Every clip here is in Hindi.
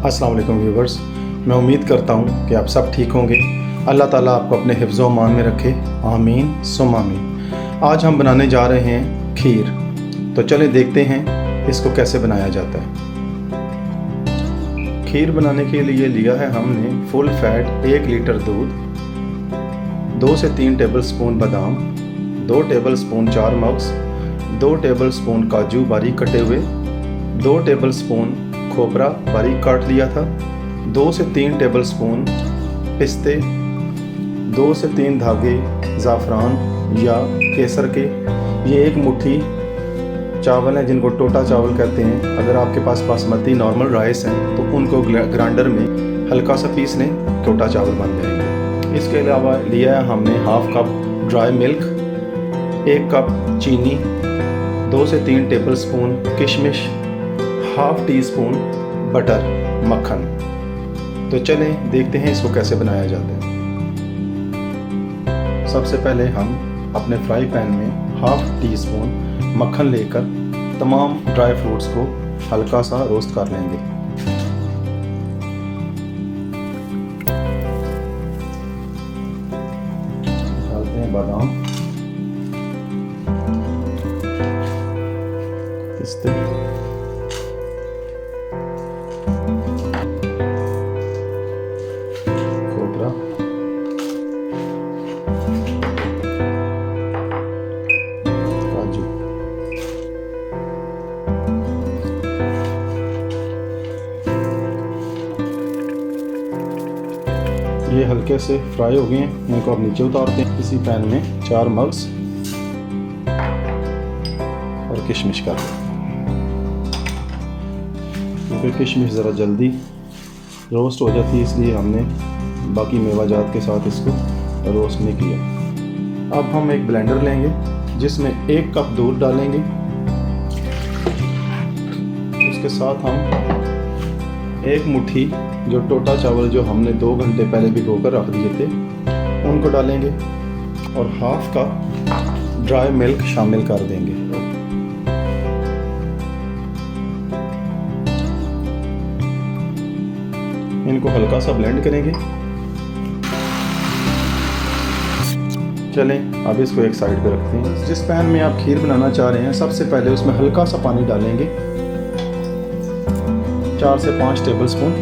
अस्सलाम वालेकुम व्यूवर्स, मैं उम्मीद करता हूँ कि आप सब ठीक होंगे। अल्लाह ताला आपको अपने हिफ्ज़ व अमान में रखे, आमीन सुम आमीन। आज हम बनाने जा रहे हैं खीर। तो चलें देखते हैं इसको कैसे बनाया जाता है। खीर बनाने के लिए लिया है हमने फुल फैट 1 लीटर दूध, 2 से 3 टेबलस्पून बादाम, 2 टेबलस्पून चार मग्स, 2 टेबलस्पून काजू बारीक कटे हुए, 2 टेबलस्पून खोपरा बारीक काट लिया था, 2 से 3 टेबलस्पून पिस्ते, 2 से 3 धागे ज़ाफ़रान या केसर के। ये 1 मुट्ठी चावल हैं जिनको टोटा चावल कहते हैं। अगर आपके पास बासमती नॉर्मल राइस हैं तो उनको ग्राइंडर में हल्का सा पीस लें, टोटा चावल बन जाएंगे। इसके अलावा लिया है हमने half cup dry milk, 1 cup चीनी, 2 से 3 टेबलस्पून किशमिश, हाफ़ टी स्पून बटर मक्खन। तो चलें देखते हैं इसको कैसे बनाया जाता है। सबसे पहले हम अपने फ्राई पैन में हाफ़ टी स्पून मक्खन लेकर तमाम ड्राई फ्रूट्स को हल्का सा रोस्ट कर लेंगे। डालते हैं बादाम, पिस्ते, खोपरा, काजू। ये हल्के से फ्राई हो गए हैं, इनको अब नीचे उतारते हैं। इसी पैन में 4 मग्स और किशमिश कर दें, क्योंकि किशमिश ज़रा जल्दी रोस्ट हो जाती है, इसलिए हमने बाकी मेवाजात के साथ इसको रोस्ट नहीं किया। अब हम एक ब्लेंडर लेंगे जिसमें 1 कप दूध डालेंगे। उसके साथ हम 1 मुट्ठी जो टोटा चावल जो हमने 2 घंटे पहले भिगो कर रख दिए थे उनको डालेंगे और हाफ़ कप ड्राई मिल्क शामिल कर देंगे। इनको हल्का सा ब्लेंड करेंगे। चलें अब इसको एक साइड पे रखते हैं। जिस पैन में आप खीर बनाना चाह रहे हैं सबसे पहले उसमें हल्का सा पानी डालेंगे, 4 से 5 टेबलस्पून।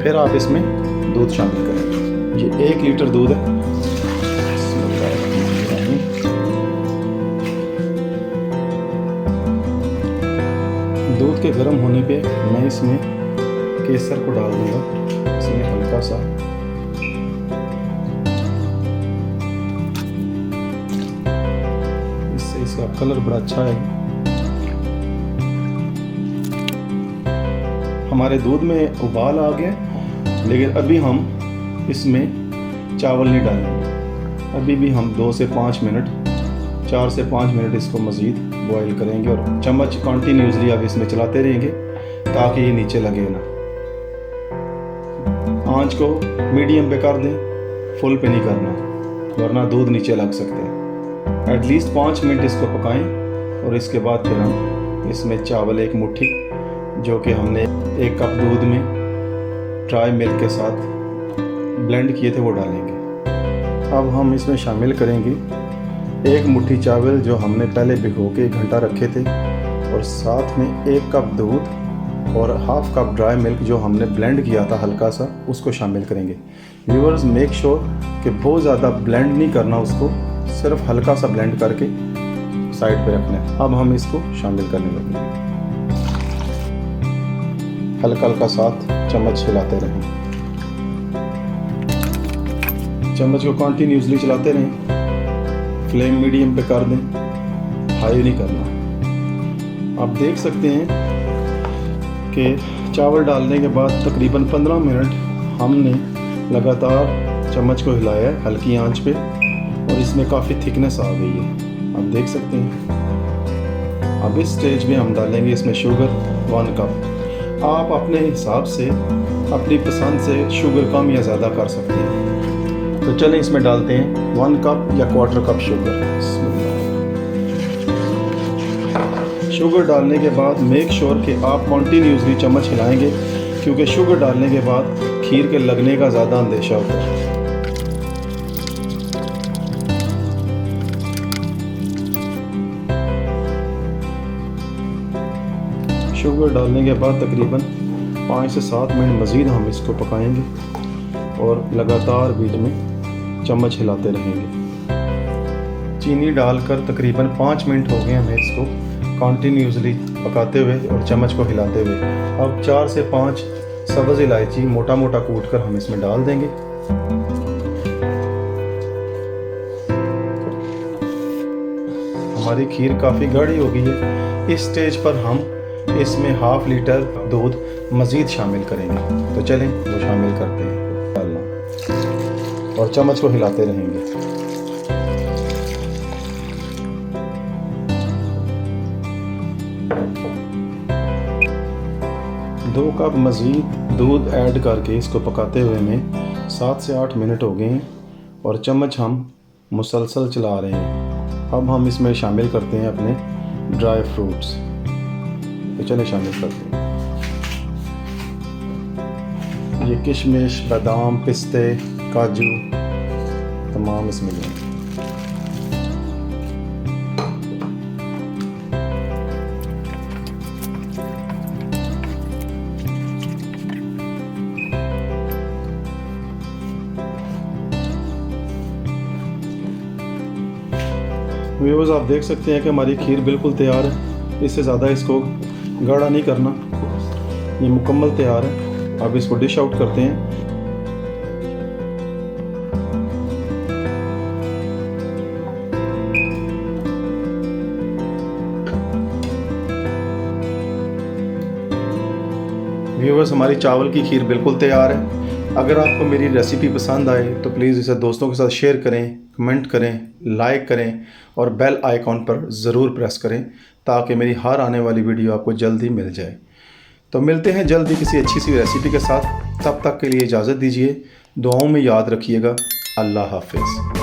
फिर आप इसमें दूध शामिल करेंगे। ये 1 लीटर दूध है। दूध के गर्म होने पे मैं इसमें केसर को डाल दूंगा, इसमें हल्का सा। इससे इसका कलर बड़ा अच्छा है। हमारे दूध में उबाल आ गया, लेकिन अभी हम इसमें चावल नहीं डालेंगे। अभी भी हम 2 से 5 मिनट, 4 से 5 मिनट इसको मज़ीद बॉईल करेंगे और चम्मच कंटिन्यूसली अब इसमें चलाते रहेंगे ताकि ये नीचे लगे ना। आंच को मीडियम पे कर दें, फुल पे नहीं करना वरना दूध नीचे लग सकते हैं। एटलीस्ट 5 मिनट इसको पकाएं और इसके बाद फिर हम इसमें चावल 1 मुट्ठी जो कि हमने 1 कप दूध में ड्राई मिल्क के साथ ब्लेंड किए थे वो डालेंगे। अब हम इसमें शामिल करेंगे 1 मुट्ठी चावल जो हमने पहले भिगो के 1 घंटा रखे थे और साथ में 1 कप दूध और हाफ़ कप ड्राई मिल्क जो हमने ब्लेंड किया था हल्का सा, उसको शामिल करेंगे। व्यूअर्स मेक श्योर कि बहुत ज़्यादा ब्लेंड नहीं करना, उसको सिर्फ हल्का सा ब्लेंड करके साइड पे रखना है। अब हम इसको शामिल करने लगेंगे। हल्का हल्का साथ चम्मच हिलाते रहें, चम्मच को कंटिन्यूसली चलाते रहें। फ्लेम मीडियम पे कर दें, हाई नहीं करना। आप देख सकते हैं कि चावल डालने के बाद तकरीबन 15 मिनट हमने लगातार चम्मच को हिलाया है हल्की आंच पे और इसमें काफ़ी थिकनेस आ गई है, आप देख सकते हैं। अब इस स्टेज में हम डालेंगे इसमें शुगर 1 कप। आप अपने हिसाब से अपनी पसंद से शुगर कम या ज़्यादा कर सकते हैं। तो चलें इसमें डालते हैं 1 कप या 1/4 कप शुगर। शुगर डालने के बाद मेक श्योर कि आप कंटिन्यूसली चम्मच हिलाएंगे क्योंकि शुगर डालने के बाद खीर के लगने का ज़्यादा अंदेशा होता है। शुगर डालने के बाद तकरीबन 5 से 7 मिनट मज़ीद हम इसको पकाएंगे और लगातार बीच में चम्मच हिलाते रहेंगे। चीनी डालकर तकरीबन 5 मिनट हो गए हमें इसको कॉन्टीन्यूसली पकाते हुए और चम्मच को हिलाते हुए। अब 4 से 5 सब्ज़ इलायची मोटा मोटा कूट कर हम इसमें डाल देंगे। हमारी खीर काफ़ी गाढ़ी हो गई है। इस स्टेज पर हम इसमें ½ लीटर दूध मज़ीद शामिल करेंगे। तो चलें वो शामिल करते हैं डालना और चम्मच को हिलाते रहेंगे। 2 कप मज़ीद दूध ऐड करके इसको पकाते हुए में 7 से 8 मिनट हो गए हैं और चम्मच हम मुसलसल चला रहे हैं। अब हम इसमें शामिल करते हैं अपने ड्राई फ्रूट्स। तो चले शामिल करते हैं। ये किशमिश, बादाम, पिस्ते, काजू तमाम इसमें लें। व्यूअर्स, आप देख सकते हैं कि हमारी खीर बिल्कुल तैयार है। इससे ज़्यादा इसको गाढ़ा नहीं करना, ये मुकम्मल तैयार है। अब इसको डिश आउट करते हैं। व्यूअर्स, हमारी चावल की खीर बिल्कुल तैयार है। अगर आपको मेरी रेसिपी पसंद आए तो प्लीज़ इसे दोस्तों के साथ शेयर करें, कमेंट करें, लाइक करें और बेल आइकॉन पर ज़रूर प्रेस करें ताकि मेरी हर आने वाली वीडियो आपको जल्दी मिल जाए। तो मिलते हैं जल्दी किसी अच्छी सी रेसिपी के साथ। तब तक के लिए इजाज़त दीजिए। दुआओं में याद रखिएगा। अल्लाह हाफ़िज़।